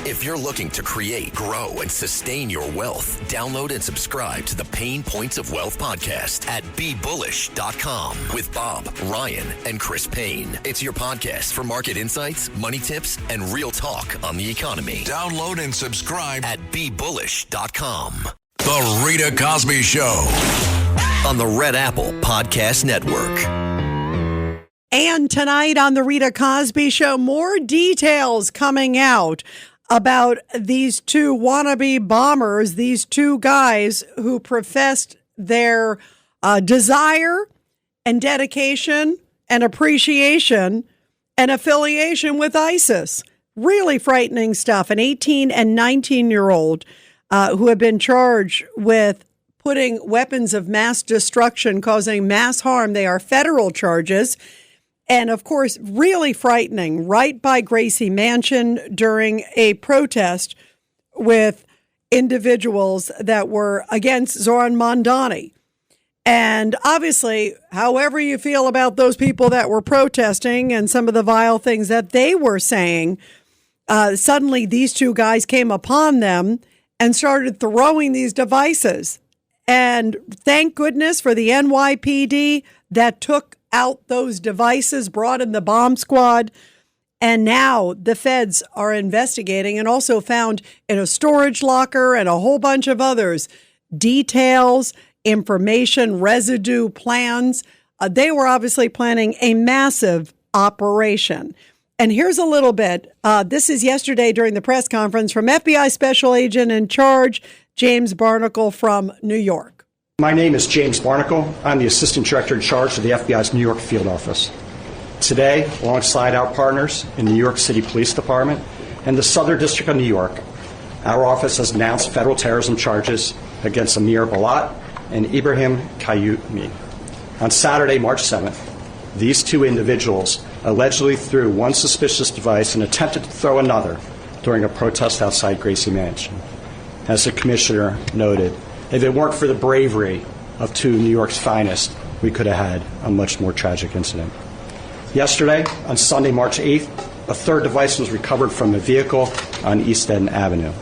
If you're looking to create, grow, and sustain your wealth, download and subscribe to the Pain Points of Wealth podcast at BeBullish.com with Bob, Ryan, and Chris Payne. It's your podcast for market insights, money tips, and real talk on the economy. Download and subscribe at BeBullish.com. The Rita Cosby Show on the Red Apple Podcast Network. And tonight on the Rita Cosby Show, more details coming out about these two wannabe bombers, these two guys who professed their desire and dedication and appreciation and affiliation with ISIS. Really frightening stuff. An 18 and 19-year-old who have been charged with putting weapons of mass destruction, causing mass harm. They are federal charges. And, of course, really frightening, right by Gracie Mansion during a protest with individuals that were against Zohran Mamdani. And obviously, however you feel about those people that were protesting and some of the vile things that they were saying, suddenly these two guys came upon them and started throwing these devices. And thank goodness for the NYPD that took out those devices, brought in the bomb squad, and now the feds are investigating and also found in a storage locker and a whole bunch of others details, information, residue, plans. They were obviously planning a massive operation. And here's a little bit. This is yesterday during the press conference from FBI Special Agent in Charge, James Barnacle from New York. My name is James Barnacle. I'm the Assistant Director in Charge of the FBI's New York Field Office. Today, alongside our partners in the New York City Police Department and the Southern District of New York, our office has announced federal terrorism charges against Amir Balat and Ibrahim Kayumi. On Saturday, March 7th, these two individuals allegedly threw one suspicious device and attempted to throw another during a protest outside Gracie Mansion. As the Commissioner noted, if it weren't for the bravery of two New York's finest, we could have had a much more tragic incident. Yesterday, on Sunday, March 8th, a third device was recovered from a vehicle on East End Avenue.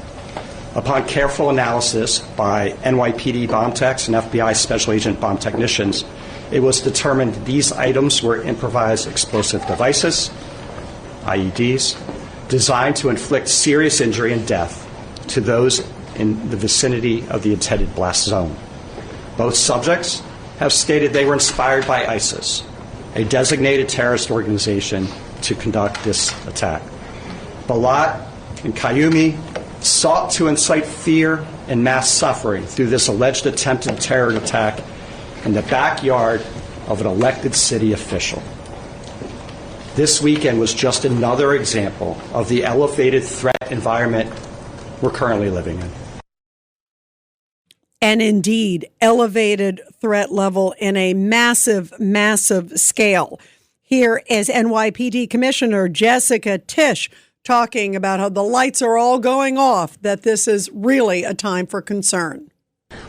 Upon careful analysis by NYPD bomb techs and FBI Special Agent bomb technicians, it was determined these items were improvised explosive devices, IEDs, designed to inflict serious injury and death to those in the vicinity of the intended blast zone. Both subjects have stated they were inspired by ISIS, a designated terrorist organization, to conduct this attack. Balat and Kayumi sought to incite fear and mass suffering through this alleged attempted terror attack in the backyard of an elected city official. This weekend was just another example of the elevated threat environment we're currently living in. And indeed, elevated threat level in a massive, massive scale. Here is NYPD Commissioner Jessica Tisch talking about how the lights are all going off, that this is really a time for concern.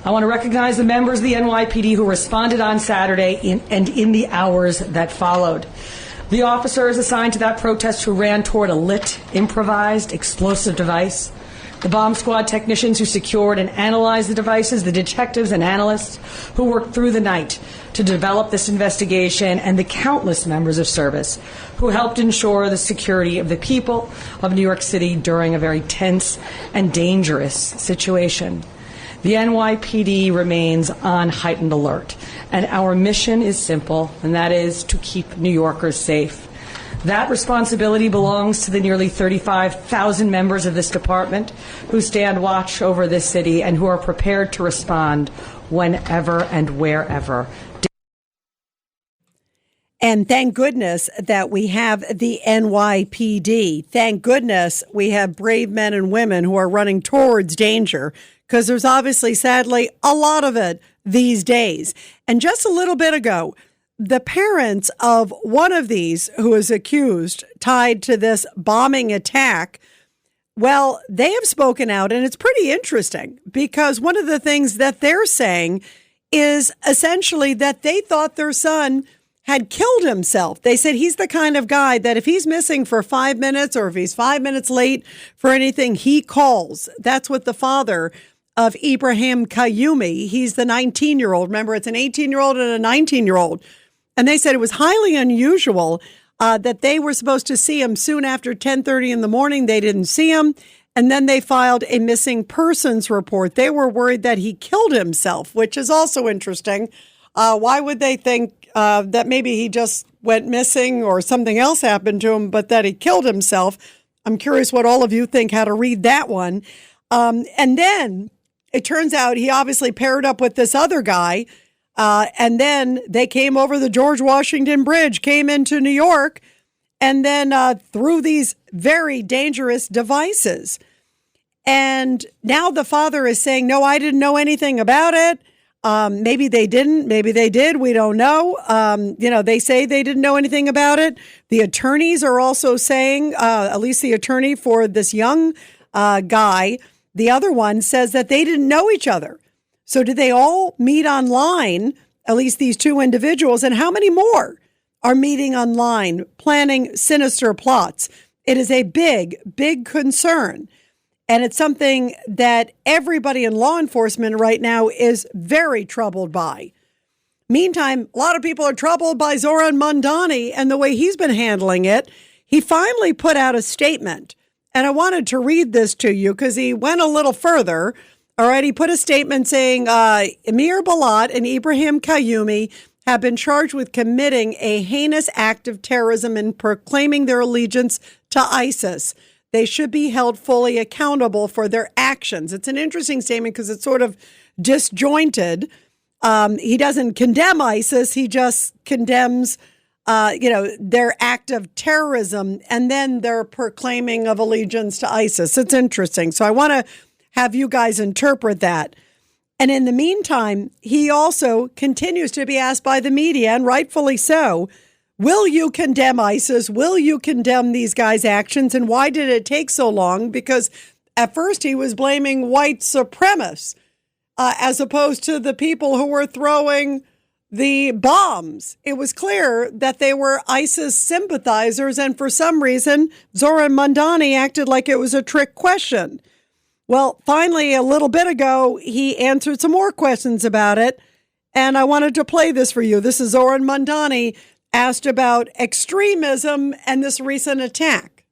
I want to recognize the members of the NYPD who responded on Saturday and in the hours that followed. The officers assigned to that protest who ran toward a lit, improvised, explosive device, the bomb squad technicians who secured and analyzed the devices, the detectives and analysts who worked through the night to develop this investigation, and the countless members of service who helped ensure the security of the people of New York City during a very tense and dangerous situation. The NYPD remains on heightened alert, and our mission is simple, and that is to keep New Yorkers safe. That responsibility belongs to the nearly 35,000 members of this department who stand watch over this city and who are prepared to respond whenever and wherever. And thank goodness that we have the NYPD. Thank goodness we have brave men and women who are running towards danger, because there's obviously, sadly, a lot of it these days. And just a little bit ago, the parents of one of these who is accused, tied to this bombing attack, well, they have spoken out, and it's pretty interesting, because one of the things that they're saying is essentially that they thought their son had killed himself. They said he's the kind of guy that if he's missing for 5 minutes or if he's 5 minutes late for anything, he calls. That's what the father of Ibrahim Kayumi, he's the 19-year-old. Remember, it's an 18-year-old and a 19-year-old. And they said it was highly unusual that they were supposed to see him soon after 10:30 in the morning. They didn't see him. And then they filed a missing persons report. They were worried that he killed himself, which is also interesting. Why would they think that maybe he just went missing or something else happened to him, but that he killed himself? I'm curious what all of you think, how to read that one. And then it turns out he obviously paired up with this other guy. And then they came over the George Washington Bridge, came into New York, and then through these very dangerous devices. And now the father is saying, no, I didn't know anything about it. Maybe they didn't. Maybe they did. We don't know. They say they didn't know anything about it. The attorneys are also saying, at least the attorney for this young guy, the other one, says that they didn't know each other. So did they all meet online, at least these two individuals? And how many more are meeting online, planning sinister plots? It is a big, big concern. And it's something that everybody in law enforcement right now is very troubled by. Meantime, a lot of people are troubled by Zohran Mamdani and the way he's been handling it. He finally put out a statement, and I wanted to read this to you because he went a little further. All right, he put a statement saying, Amir Balat and Ibrahim Kayumi have been charged with committing a heinous act of terrorism and proclaiming their allegiance to ISIS. They should be held fully accountable for their actions. It's an interesting statement because it's sort of disjointed. He doesn't condemn ISIS. He just condemns, their act of terrorism and then their proclaiming of allegiance to ISIS. It's interesting. So I want to have you guys interpret that. And in the meantime, he also continues to be asked by the media, and rightfully so, will you condemn ISIS? Will you condemn these guys' actions? And why did it take so long? Because at first he was blaming white supremacists as opposed to the people who were throwing the bombs. It was clear that they were ISIS sympathizers. And for some reason, Zohran Mamdani acted like it was a trick question. Well, finally, a little bit ago, he answered some more questions about it. And I wanted to play this for you. This is Zohran Mamdani asked about extremism and this recent attack.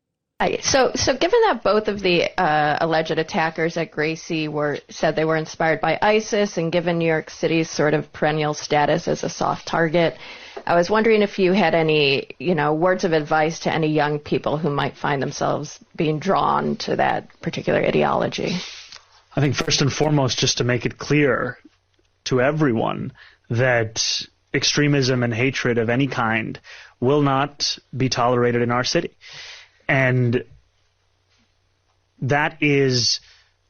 So given that both of the alleged attackers at Gracie said they were inspired by ISIS, and given New York City's sort of perennial status as a soft target, I was wondering if you had any, words of advice to any young people who might find themselves being drawn to that particular ideology. I think first and foremost, just to make it clear to everyone that extremism and hatred of any kind will not be tolerated in our city. And that is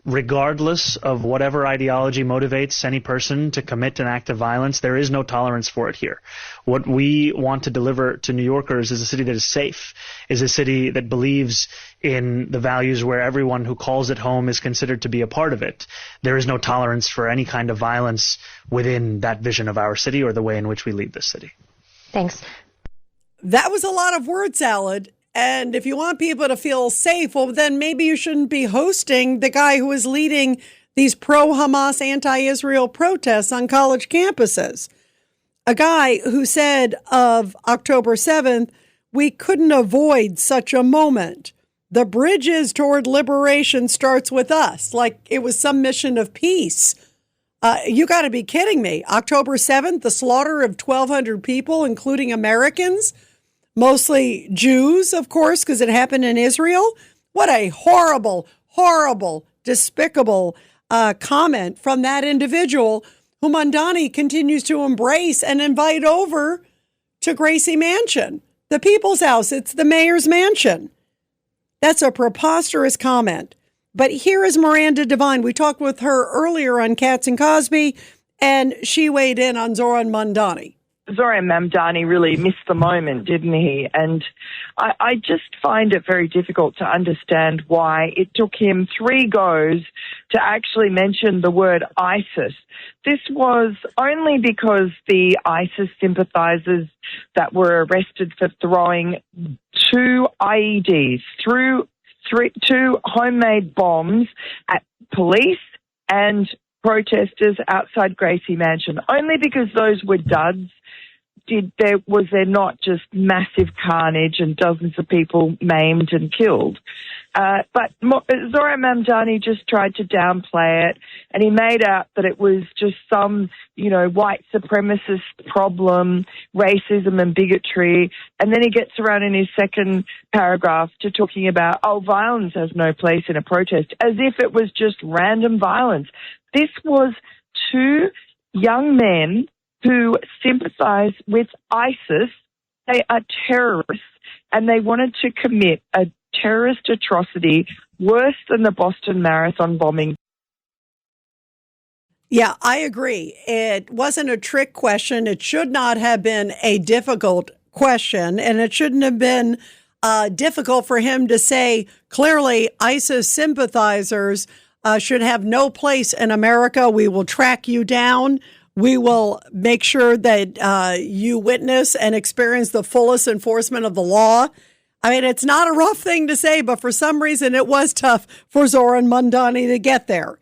regardless of whatever ideology motivates any person to commit an act of violence. There is no tolerance for it here. What we want to deliver to New Yorkers is a city that is safe, is a city that believes in the values where everyone who calls it home is considered to be a part of it. There is no tolerance for any kind of violence within that vision of our city or the way in which we lead this city. Thanks. That was a lot of word salad. And if you want people to feel safe, well, then maybe you shouldn't be hosting the guy who is leading these pro-Hamas, anti-Israel protests on college campuses. A guy who said of October 7th, we couldn't avoid such a moment. The bridges toward liberation starts with us, like it was some mission of peace. You got to be kidding me. October 7th, the slaughter of 1,200 people, including Americans, mostly Jews, of course, because it happened in Israel. What a horrible, horrible, despicable comment from that individual who Mamdani continues to embrace and invite over to Gracie Mansion, the people's house. It's the mayor's mansion. That's a preposterous comment. But here is Miranda Devine. We talked with her earlier on Cats and Cosby, and she weighed in on Zohran Mamdani. Zohran Mamdani really missed the moment, didn't he? And I just find it very difficult to understand why it took him 3 goes to actually mention the word ISIS. This was only because the ISIS sympathizers that were arrested for throwing 2 IEDs through 2 homemade bombs at police and protesters outside Gracie Mansion. Only because those were duds was there not just massive carnage and dozens of people maimed and killed. But Zohran Mamdani just tried to downplay it, and he made out that it was just some, white supremacist problem, racism and bigotry. And then he gets around in his second paragraph to talking about, violence has no place in a protest, as if it was just random violence. This was 2 young men who sympathize with ISIS. They are terrorists, and they wanted to commit a terrorist atrocity worse than the Boston Marathon bombing. Yeah, I agree. It wasn't a trick question. It should not have been a difficult question, and it shouldn't have been difficult for him to say, clearly, ISIS sympathizers should have no place in America. We will track you down. We will make sure that you witness and experience the fullest enforcement of the law. I mean, it's not a rough thing to say, but for some reason it was tough for Zohran Mamdani to get there.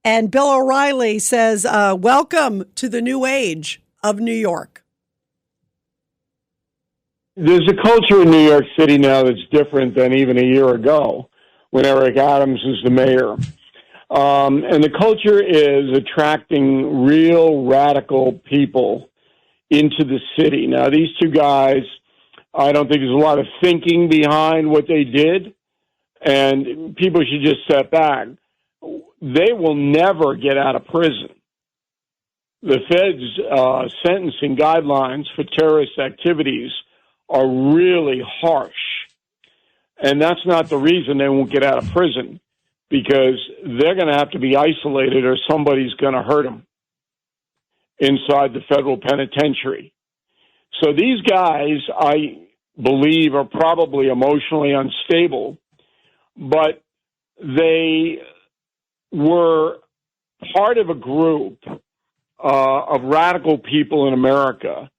And Bill O'Reilly says, welcome to the new age of New York. There's a culture in New York City now that's different than even a year ago when Eric Adams was the mayor. And the culture is attracting real radical people into the city. Now, these 2 guys, I don't think there's a lot of thinking behind what they did, and people should just step back. They will never get out of prison. The Fed's sentencing guidelines for terrorist activities are really harsh, and that's not the reason they won't get out of prison, because they're going to have to be isolated or somebody's going to hurt them inside the federal penitentiary. So these guys, I believe, are probably emotionally unstable, but they were part of a group of radical people in America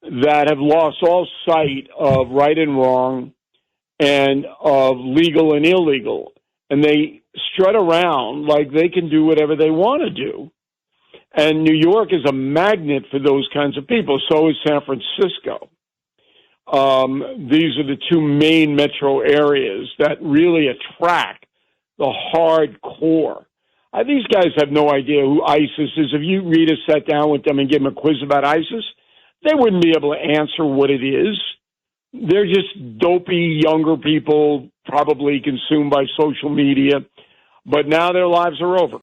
that have lost all sight of right and wrong and of legal and illegal. And they strut around like they can do whatever they want to do. And New York is a magnet for those kinds of people. So is San Francisco. These are the 2 main metro areas that really attract the hardcore. These guys have no idea who ISIS is. If you, Rita, sat down with them and gave them a quiz about ISIS, they wouldn't be able to answer what it is. They're just dopey younger people, probably consumed by social media, but now their lives are over.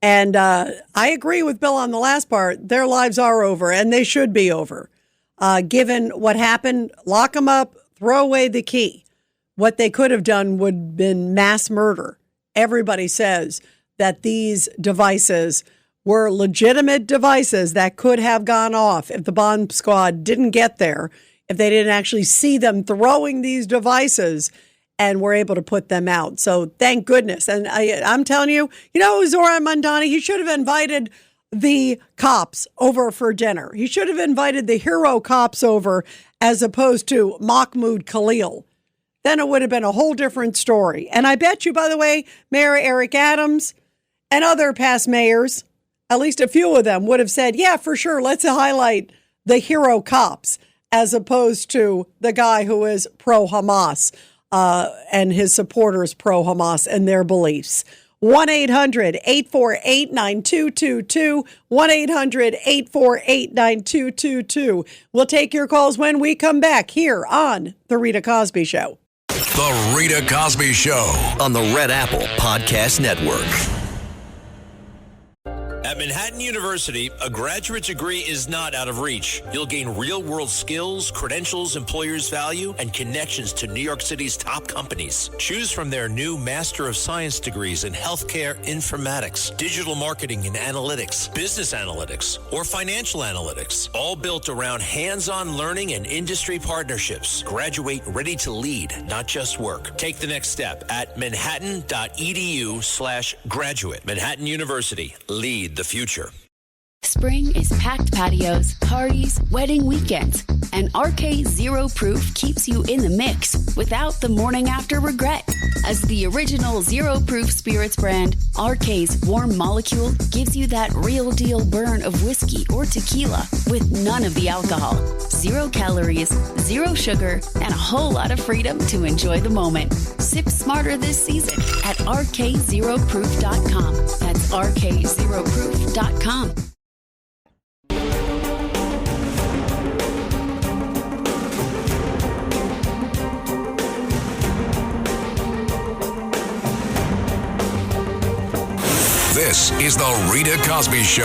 And I agree with Bill on the last part. Their lives are over, and they should be over. Given what happened, lock them up, throw away the key. What they could have done would have been mass murder. Everybody says that these devices were legitimate devices that could have gone off if the bomb squad didn't get there, if they didn't actually see them throwing these devices and were able to put them out. So thank goodness. And I'm telling you, Zohran Mamdani, he should have invited the cops over for dinner. He should have invited the hero cops over as opposed to Mahmoud Khalil. Then it would have been a whole different story. And I bet you, by the way, Mayor Eric Adams and other past mayors, at least a few of them, would have said, yeah, for sure, let's highlight the hero cops as opposed to the guy who is pro-Hamas and his supporters pro-Hamas and their beliefs. 1-800-848-9222, 1-800-848-9222. We'll take your calls when we come back here on The Rita Cosby Show. The Rita Cosby Show on the Red Apple Podcast Network. At Manhattan University, a graduate degree is not out of reach. You'll gain real-world skills, credentials employers value, and connections to New York City's top companies. Choose from their new Master of Science degrees in healthcare informatics, digital marketing and analytics, business analytics, or financial analytics, all built around hands-on learning and industry partnerships. Graduate ready to lead, not just work. Take the next step at manhattan.edu/graduate. Manhattan University. Lead the future. Spring is packed patios, parties, wedding weekends, and RK Zero Proof keeps you in the mix without the morning after regret. As the original Zero Proof Spirits brand, RK's Warm Molecule gives you that real deal burn of whiskey or tequila with none of the alcohol. 0 calories, 0 sugar, and a whole lot of freedom to enjoy the moment. Sip smarter this season at rkzeroproof.com. That's rkzeroproof.com. This is the Rita Cosby Show.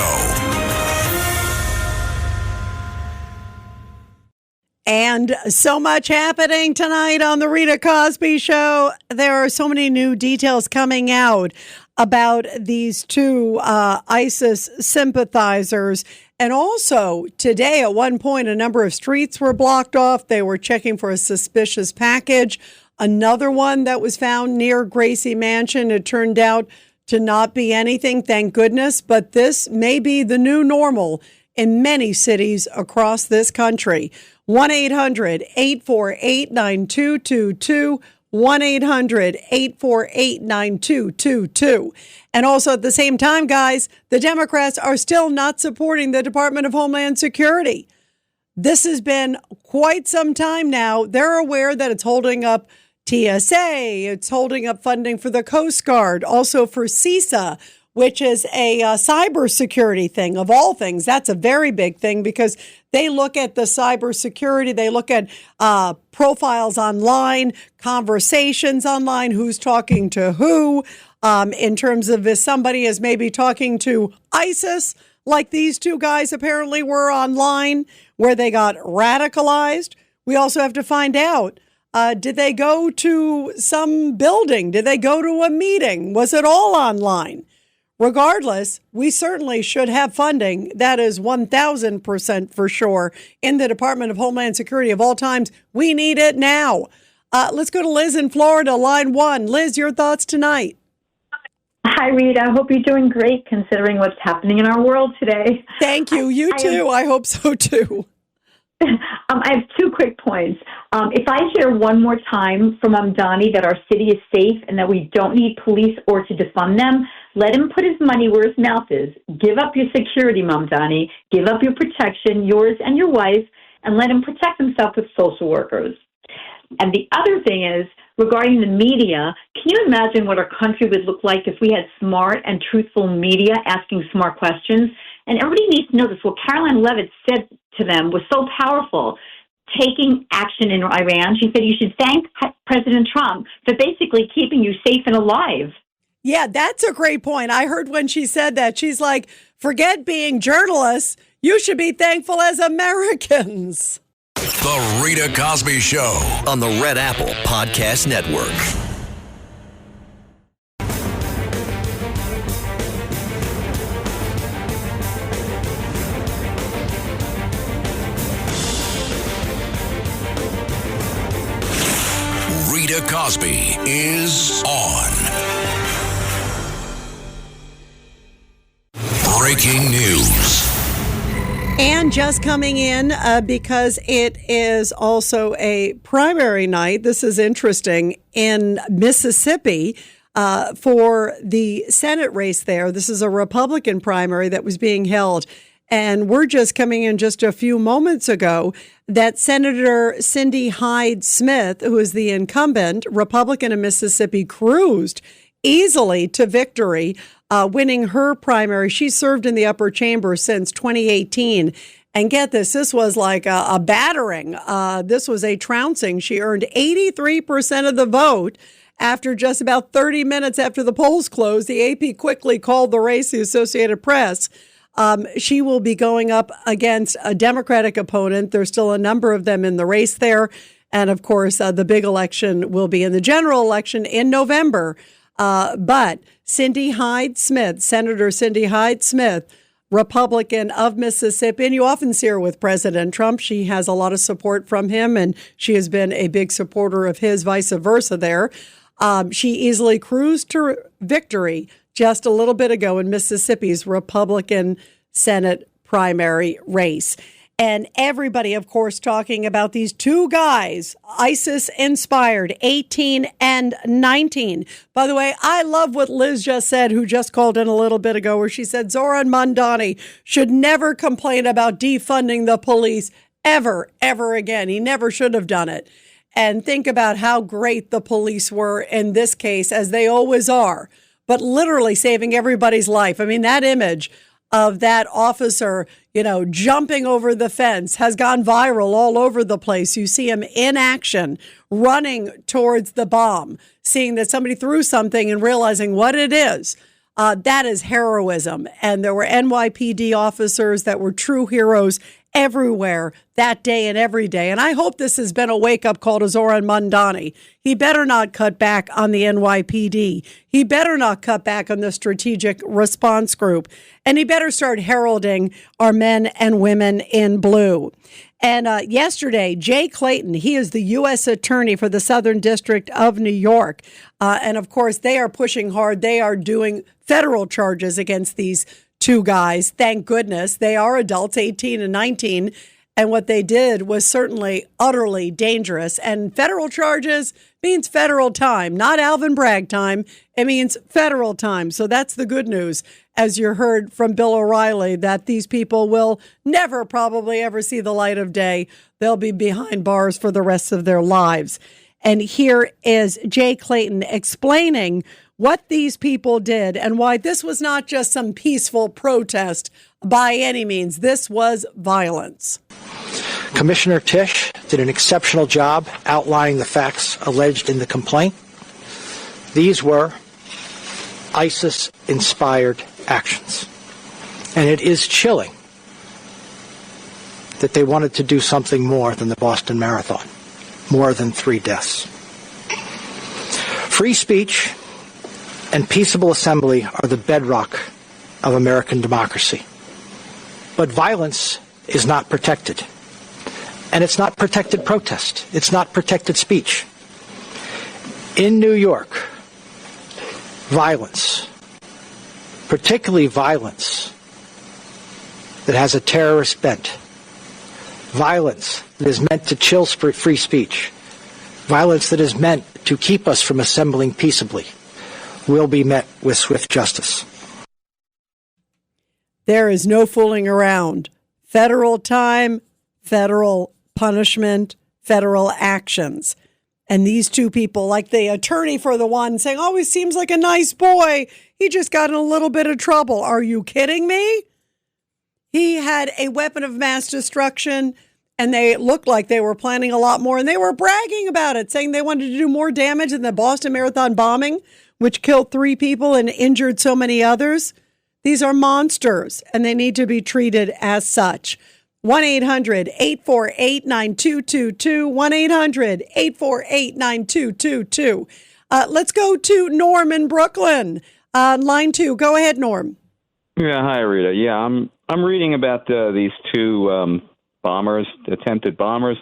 And so much happening tonight on the Rita Cosby Show. There are so many new details coming out about these two ISIS sympathizers. And also today, at one point, a number of streets were blocked off. They were checking for a suspicious package. Another one that was found near Gracie Mansion, it turned out to not be anything, thank goodness. But this may be the new normal in many cities across this country. 1-800-848-9222, 1-800-848-9222. And also at the same time, guys, the Democrats are still not supporting the Department of Homeland Security. This has been quite some time now. They're aware that it's holding up TSA, it's holding up funding for the Coast Guard, also for CISA, which is a cybersecurity thing of all things. That's a very big thing because they look at the cybersecurity, they look at profiles online, conversations online, who's talking to who, in terms of if somebody is maybe talking to ISIS, like these two guys apparently were online, where they got radicalized. We also have to find out, did they go to some building? Did they go to a meeting? Was it all online? Regardless, we certainly should have funding. That is 1,000% for sure in the Department of Homeland Security of all times. We need it now. Let's go to Liz in Florida, line 1. Liz, your thoughts tonight? Hi, Rita. I hope you're doing great considering what's happening in our world today. Thank you. You too. I hope so too. I have 2 quick points. If I hear one more time from Mamdani that our city is safe and that we don't need police or to defund them, let him put his money where his mouth is. Give up your security, Mamdani. Give up your protection, yours and your wife, and let him protect himself with social workers. And the other thing is, regarding the media, can you imagine what our country would look like if we had smart and truthful media asking smart questions? And everybody needs to know this. What Caroline Levitt said to them was so powerful. Taking action in Iran, she said you should thank President Trump for basically keeping you safe and alive. Yeah, that's a great point. I heard when she said that, she's like, forget being journalists. You should be thankful as Americans. The Rita Cosby Show on the Red Apple Podcast Network. Rita Cosby is on. Breaking news. And just coming in because it is also a primary night. This is interesting in Mississippi for the Senate race there. This is a Republican primary that was being held. And we're just coming in just a few moments ago that Senator Cindy Hyde-Smith, who is the incumbent Republican in Mississippi, cruised easily to victory, winning her primary. She served in the upper chamber since 2018. And get this, this was like a battering. This was a trouncing. She earned 83% of the vote after just about 30 minutes after the polls closed, the AP quickly called the race, the Associated Press. She will be going up against a Democratic opponent. There's still a number of them in the race there. And of course, the big election will be in the general election in November. But Cindy Hyde-Smith, Senator Cindy Hyde-Smith, Republican of Mississippi, and you often see her with President Trump. She has a lot of support from him, and she has been a big supporter of his, vice versa there. She easily cruised to victory just a little bit ago in Mississippi's Republican Senate primary race. And everybody, of course, talking about these two guys, ISIS-inspired, 18 and 19. By the way, I love what Liz just said, who just called in a little bit ago, where she said Zohran Mamdani should never complain about defunding the police ever again. He never should have done it. And think about how great the police were in this case, as they always are, but literally saving everybody's life. I mean, that image of that officer, jumping over the fence has gone viral all over the place. You see him in action, running towards the bomb, seeing that somebody threw something and realizing what it is. That is heroism. And there were NYPD officers that were true heroes everywhere that day and every day. And I hope this has been a wake-up call to Zohran Mamdani. He better not cut back on the NYPD. He better not cut back on the Strategic Response Group. And he better start heralding our men and women in blue. And yesterday, Jay Clayton, he is the U.S. Attorney for the Southern District of New York. And of course, they are pushing hard. They are doing federal charges against these two guys. Thank goodness. They are adults, 18 and 19. And what they did was certainly utterly dangerous. And federal charges means federal time, not Alvin Bragg time. It means federal time. So that's the good news, as you heard from Bill O'Reilly, that these people will never probably ever see the light of day. They'll be behind bars for the rest of their lives. And here is Jay Clayton explaining what these people did and why this was not just some peaceful protest by any means. This was violence. Commissioner Tisch did an exceptional job outlining the facts alleged in the complaint. These were ISIS-inspired actions. And it is chilling that they wanted to do something more than the Boston Marathon, more than 3 deaths. Free speech and peaceable assembly are the bedrock of American democracy. But violence is not protected. And it's not protected protest. It's not protected speech. In New York, violence, particularly violence that has a terrorist bent, violence that is meant to chill free speech, violence that is meant to keep us from assembling peaceably, will be met with swift justice. There is no fooling around. Federal time, federal punishment, federal actions. And these two people, like the attorney for the one saying, oh, he seems like a nice boy. He just got in a little bit of trouble. Are you kidding me? He had a weapon of mass destruction, and they looked like they were planning a lot more. And they were bragging about it, saying they wanted to do more damage than the Boston Marathon bombing, which killed 3 people and injured so many others. These are monsters, and they need to be treated as such. 1-800-848-9222, 1-800-848-9222. Let's go to Norm in Brooklyn. Line 2. Go ahead, Norm. Yeah, hi, Rita. Yeah, I'm reading about these 2 bombers, attempted bombers.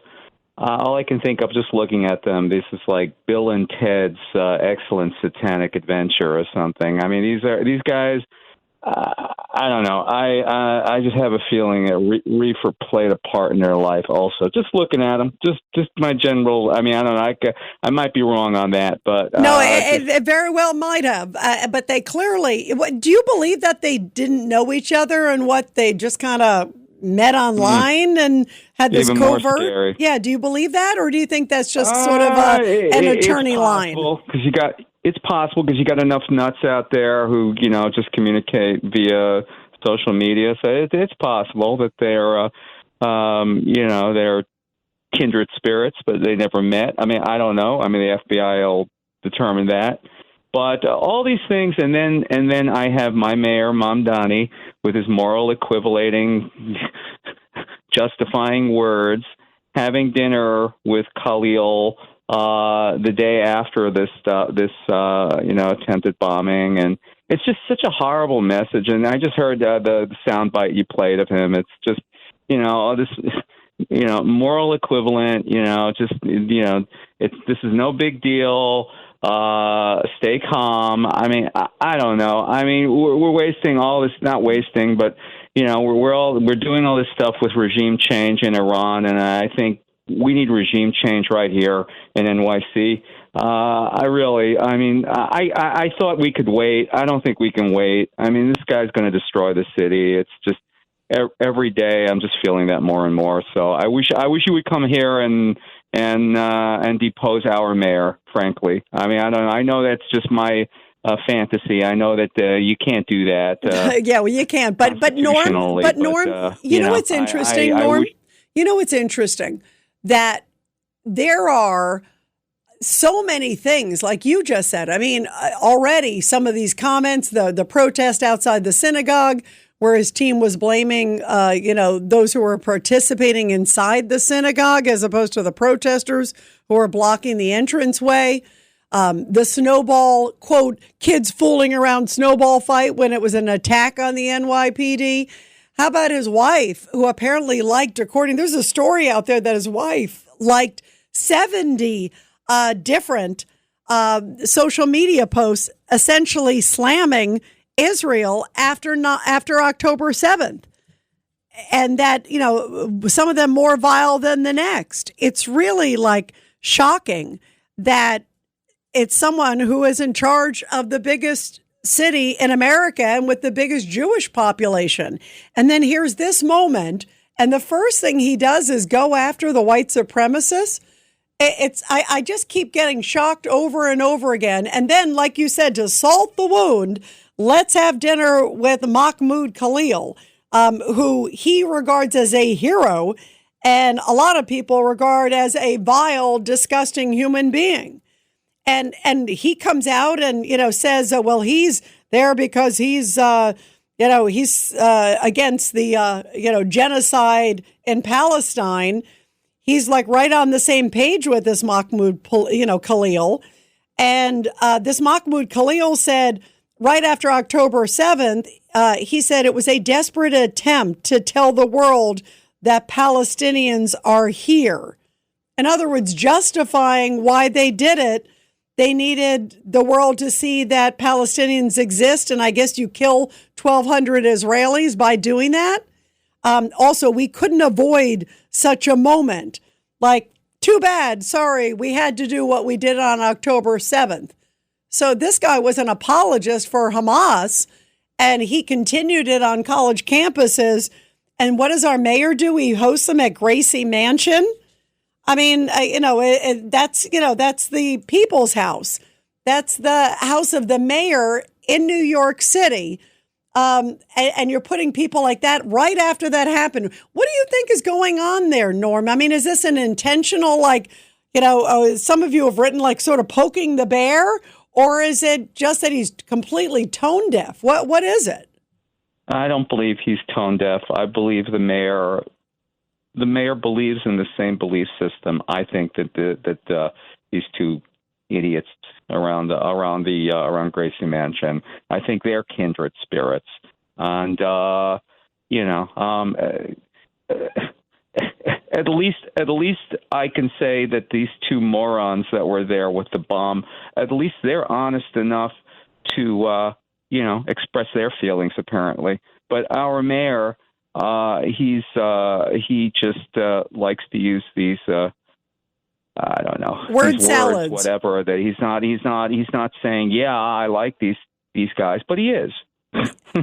All I can think of just looking at them, this is like Bill and Ted's Excellent Satanic Adventure or something. I mean, these guys. I don't know. I just have a feeling that reefer played a part in their life also. Just looking at them, just my general. I mean, I don't know. I might be wrong on that, but no, it very well might have. But they clearly. Do you believe that they didn't know each other and what they just kind of met online and had this even covert? More scary. Yeah. Do you believe that, or do you think that's just sort of an attorney line? Because it's possible because you got enough nuts out there who, just communicate via social media. So it's possible that they're, they're kindred spirits, but they never met. I mean, I don't know. I mean, the FBI will determine that. But all these things, and then I have my mayor Mamdani with his moral equivalating, justifying words, having dinner with Khalil the day after this attempted bombing, and it's just such a horrible message. And I just heard the soundbite you played of him. It's just this moral equivalent. This is no big deal. Stay calm. I mean, I don't know. I mean, we're wasting all this, not wasting, but, we're doing all this stuff with regime change in Iran. And I think we need regime change right here in NYC. I thought we could wait. I don't think we can wait. I mean, this guy's going to destroy the city. It's just every day I'm just feeling that more and more. So I wish you would come here and depose our mayor, frankly. I mean, I don't know. I know that's just my fantasy. I know that you can't do that. Yeah, well, you can't. But Norm, you know what's interesting, Norm? You know what's interesting? That there are so many things, like you just said. I mean, already some of these comments, the protest outside the synagogue, where his team was blaming, those who were participating inside the synagogue as opposed to the protesters who were blocking the entranceway. The snowball, quote, kids fooling around snowball fight when it was an attack on the NYPD. How about his wife, who apparently liked, there's a story out there that his wife liked 70 different social media posts essentially slamming Israel after October 7th. And that, some of them more vile than the next. It's really shocking that it's someone who is in charge of the biggest city in America and with the biggest Jewish population. And then here's this moment. And the first thing he does is go after the white supremacists. I just keep getting shocked over and over again. And then, like you said, to salt the wound, let's have dinner with Mahmoud Khalil, who he regards as a hero, and a lot of people regard as a vile, disgusting human being. And he comes out and, says, well, he's there because he's, he's against the, genocide in Palestine. He's right on the same page with this Mahmoud, Khalil. And this Mahmoud Khalil said right after October 7th, he said it was a desperate attempt to tell the world that Palestinians are here. In other words, justifying why they did it. They needed the world to see that Palestinians exist, and I guess you kill 1,200 Israelis by doing that. Also, we couldn't avoid such a moment. Too bad, sorry, we had to do what we did on October 7th. So this guy was an apologist for Hamas, and he continued it on college campuses. And what does our mayor do? He hosts them at Gracie Mansion. I mean, that's the people's house. That's the house of the mayor in New York City. And you're putting people like that right after that happened. What do you think is going on there, Norm? I mean, is this an intentional, some of you have written sort of poking the bear, or is it just that he's completely tone deaf? What is it? I don't believe he's tone deaf. I believe the mayor believes in the same belief system. I think that these two idiots around Gracie Mansion, I think they're kindred spirits, and at least I can say that these two morons that were there with the bomb, at least they're honest enough to express their feelings, apparently. But our mayor, he just likes to use these I don't know, word salads, whatever. That he's not saying, yeah, I like these guys, but he is.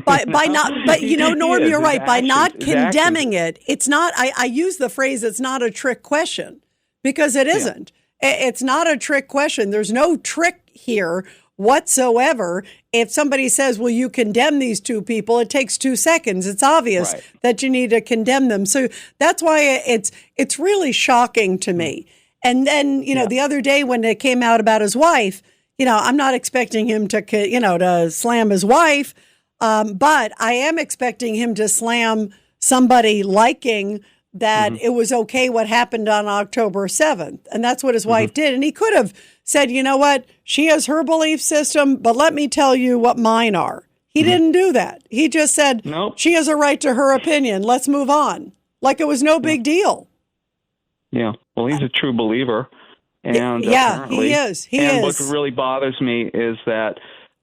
But Norm, you're right. By not condemning it, it's not. I use the phrase, it's not a trick question, because it isn't. Yeah. It's not a trick question. There's no trick here whatsoever. If somebody says, well, you condemn these two people, it takes 2 seconds. It's obvious that you need to condemn them. So that's why it's really shocking to me. And then, the other day when it came out about his wife, I'm not expecting him to slam his wife, but I am expecting him to slam somebody liking that it was okay what happened on October 7th. And that's what his wife did. And he could have said, you know what, she has her belief system, but let me tell you what mine are. He didn't do that. He just said, nope, she has a right to her opinion. Let's move on. Like it was no big deal. Yeah. Well, he's a true believer. And yeah, he is. What really bothers me is that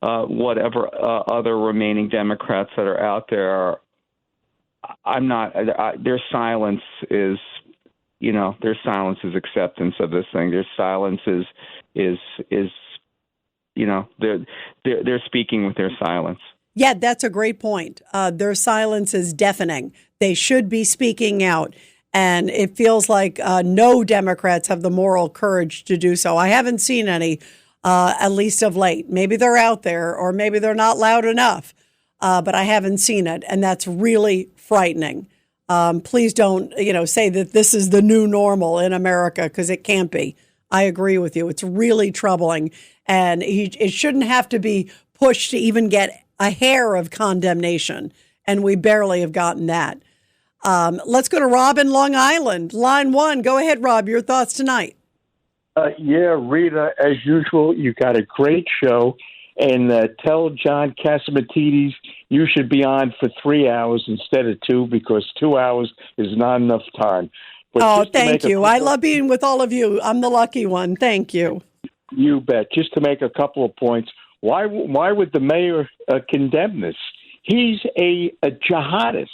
whatever other remaining Democrats that are out there their silence is acceptance of this thing. Their silence is they're speaking with their silence. Yeah, that's a great point. Their silence is deafening. They should be speaking out. And it feels like no Democrats have the moral courage to do so. I haven't seen any, at least of late. Maybe they're out there or maybe they're not loud enough. But I haven't seen it, and that's really frightening. Please don't, say that this is the new normal in America, because it can't be. I agree with you. It's really troubling, and it shouldn't have to be pushed to even get a hair of condemnation, and we barely have gotten that. Let's go to Rob in Long Island. Line 1. Go ahead, Rob. Your thoughts tonight. Yeah, Rita, as usual, you got a great show. And tell John Catsimatidis you should be on for 3 hours instead of 2, because 2 hours is not enough time. But thank you. I love being with all of you. I'm the lucky one. Thank you. You bet. Just to make a couple of points, why would the mayor condemn this? He's a jihadist.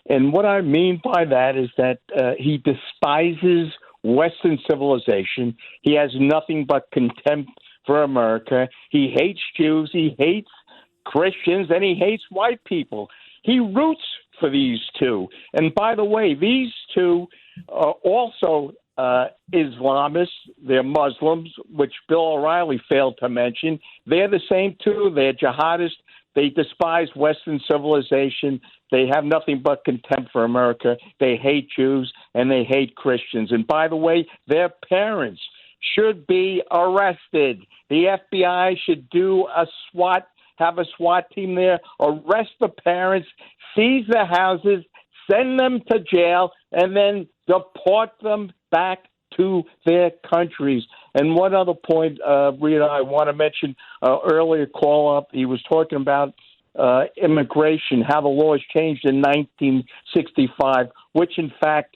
And what I mean by that is that he despises Western civilization. He has nothing but contempt for America. He hates Jews, he hates Christians, and he hates white people. He roots for these two. And by the way, these two are also Islamists. They're Muslims, which Bill O'Reilly failed to mention. They're the same too. They're jihadists. They despise Western civilization. They have nothing but contempt for America. They hate Jews and they hate Christians. And by the way, their parents should be arrested. The FBI should have a SWAT team there, arrest the parents, seize the houses, send them to jail, and then deport them back to their countries. And one other point, Rita, I want to mention, earlier call up, he was talking about immigration, how the laws changed in 1965, which in fact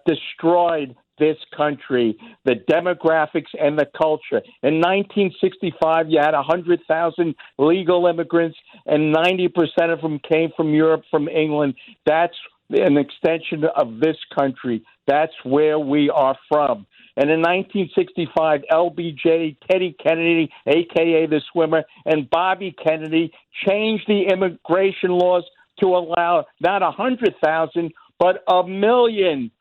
destroyed this country, the demographics and the culture. In 1965, you had 100,000 legal immigrants, and 90% of them came from Europe, from England. That's an extension of this country. That's where we are from. And in 1965, LBJ, Teddy Kennedy, a.k.a. the swimmer, and Bobby Kennedy changed the immigration laws to allow not 100,000, but a million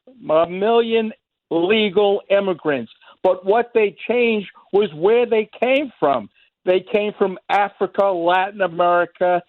legal immigrants. But what they changed was where they came from. They came from Africa, Latin America,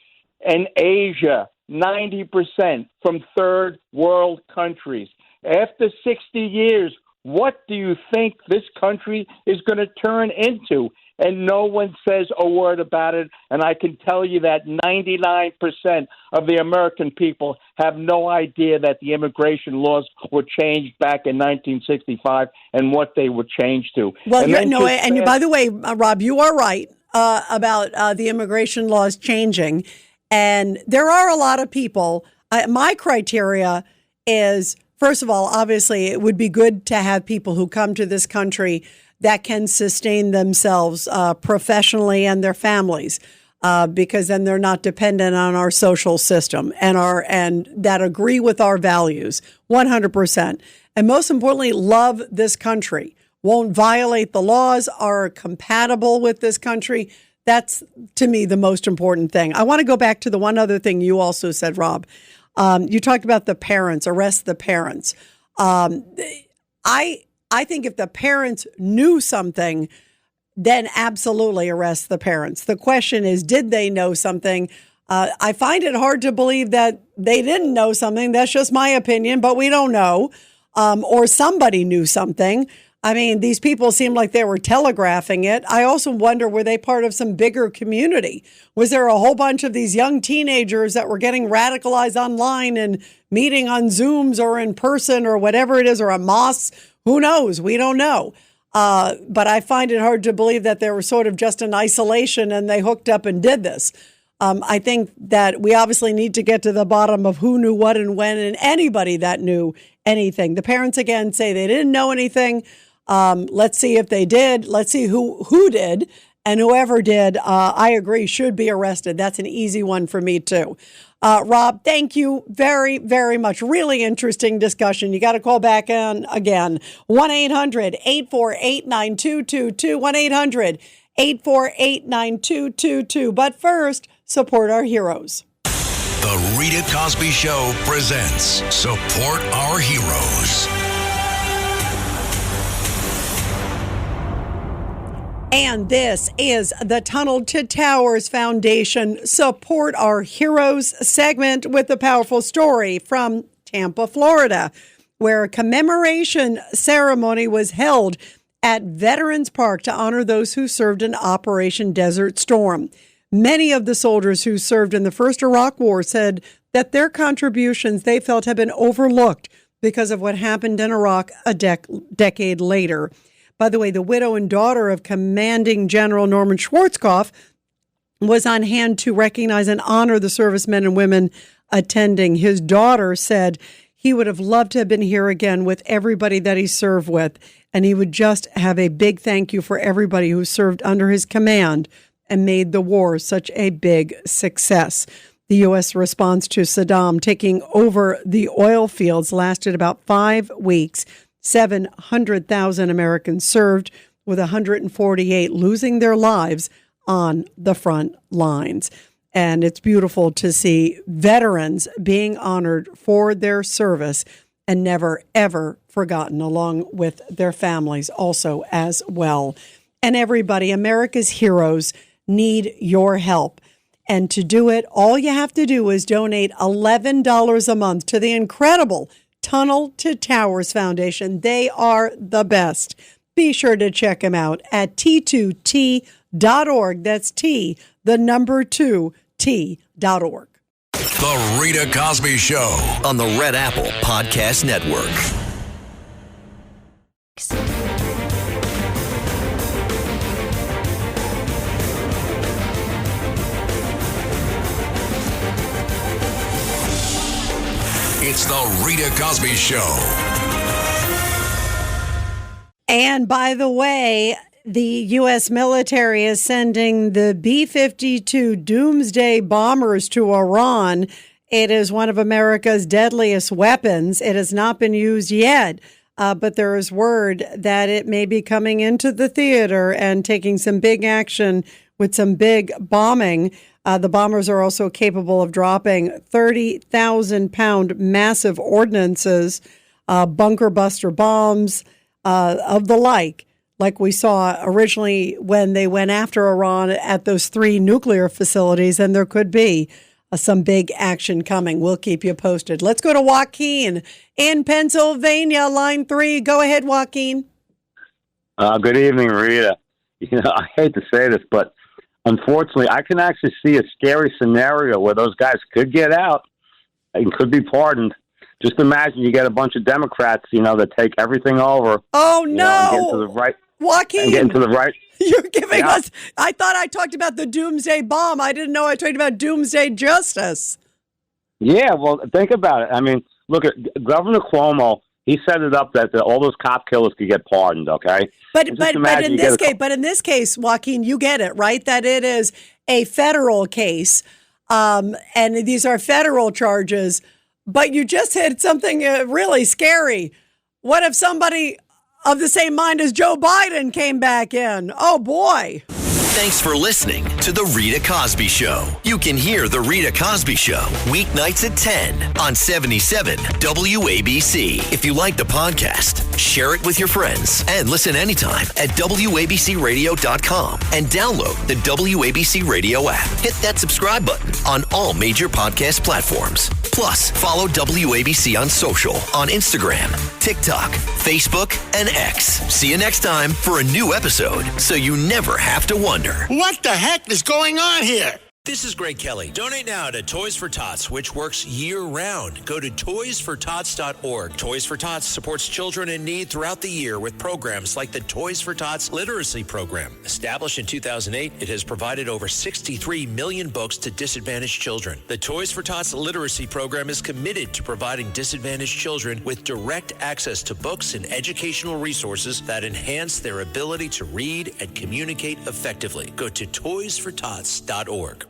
and Asia, 90% from third world countries. After 60 years, what do you think this country is going to turn into? And no one says a word about it. And I can tell you that 99% of the American people have no idea that the immigration laws were changed back in 1965 and what they were changed to. Well, by the way, Rob, you are right about the immigration laws changing. And there are a lot of people. My criteria is, first of all, obviously, it would be good to have people who come to this country that can sustain themselves professionally and their families, because then they're not dependent on our social system and that agree with our values 100%. And most importantly, love this country, won't violate the laws, are compatible with this country. That's, to me, the most important thing. I want to go back to the one other thing you also said, Rob. You talked about the parents, arrest the parents. I think if the parents knew something, then absolutely arrest the parents. The question is, did they know something? I find it hard to believe that they didn't know something. That's just my opinion, but we don't know. Or somebody knew something. I mean, these people seemed like they were telegraphing it. I also wonder, were they part of some bigger community? Was there a whole bunch of these young teenagers that were getting radicalized online and meeting on Zooms or in person or whatever it is, or a mosque? Who knows? We don't know. But I find it hard to believe that they were sort of just in isolation and they hooked up and did this. I think that we obviously need to get to the bottom of who knew what and when, and anybody that knew anything. The parents, again, say they didn't know anything. Let's see if they did. Let's see who did. And whoever did, I agree, should be arrested. That's an easy one for me, too. Rob, thank you very, very much. Really interesting discussion. You got to call back on again. 1-800-848-9222. 1-800-848-9222. But first, support our heroes. The Rita Cosby Show presents Support Our Heroes. And this is the Tunnel to Towers Foundation Support Our Heroes segment with a powerful story from Tampa, Florida, where a commemoration ceremony was held at Veterans Park to honor those who served in Operation Desert Storm. Many of the soldiers who served in the first Iraq War said that their contributions they felt had been overlooked because of what happened in Iraq a decade later. By the way, the widow and daughter of Commanding General Norman Schwarzkopf was on hand to recognize and honor the servicemen and women attending. His daughter said he would have loved to have been here again with everybody that he served with, and he would just have a big thank you for everybody who served under his command and made the war such a big success. The U.S. response to Saddam taking over the oil fields lasted about 5 weeks. 700,000 Americans served, with 148 losing their lives on the front lines. And it's beautiful to see veterans being honored for their service and never, ever forgotten, along with their families also as well. And everybody, America's heroes, need your help. And to do it, all you have to do is donate $11 a month to the incredible Tunnel to Towers Foundation. They are the best. Be sure to check them out at T2T.org. That's T, the number 2T.org. The Rita Cosby Show on the Red Apple Podcast Network. It's the Rita Cosby Show. And by the way, the U.S. military is sending the B-52 Doomsday bombers to Iran. It is one of America's deadliest weapons. It has not been used yet, but there is word that it may be coming into the theater and taking some big action with some big bombing. The bombers are also capable of dropping 30,000-pound massive ordnances, bunker buster bombs, of the like we saw originally when they went after Iran at those 3 nuclear facilities. And there could be some big action coming. We'll keep you posted. Let's go to Joaquin in Pennsylvania, line 3. Go ahead, Joaquin. Good evening, Rita. I hate to say this, but unfortunately, I can actually see a scary scenario where those guys could get out and could be pardoned. Just imagine you get a bunch of Democrats, that take everything over. Oh, no. And get into the right. Joaquin. And get into the right. You're giving us. I thought I talked about the Doomsday bomb. I didn't know I talked about Doomsday justice. Yeah, well, think about it. I mean, look at Governor Cuomo. He set it up that all those cop killers could get pardoned, okay? But in this case, Joaquin, you get it, right? That it is a federal case, and these are federal charges. But you just hit something really scary. What if somebody of the same mind as Joe Biden came back in? Oh, boy. Thanks for listening to The Rita Cosby Show. You can hear The Rita Cosby Show weeknights at 10 on 77 WABC. If you like the podcast, share it with your friends and listen anytime at WABCRadio.com and download the WABC Radio app. Hit that subscribe button on all major podcast platforms. Plus, follow WABC on social, on Instagram, TikTok, Facebook, and X. See you next time for a new episode, so you never have to wonder. What the heck is going on here? This is Greg Kelly. Donate now to Toys for Tots, which works year-round. Go to toysfortots.org. Toys for Tots supports children in need throughout the year with programs like the Toys for Tots Literacy Program. Established in 2008, it has provided over 63 million books to disadvantaged children. The Toys for Tots Literacy Program is committed to providing disadvantaged children with direct access to books and educational resources that enhance their ability to read and communicate effectively. Go to toysfortots.org.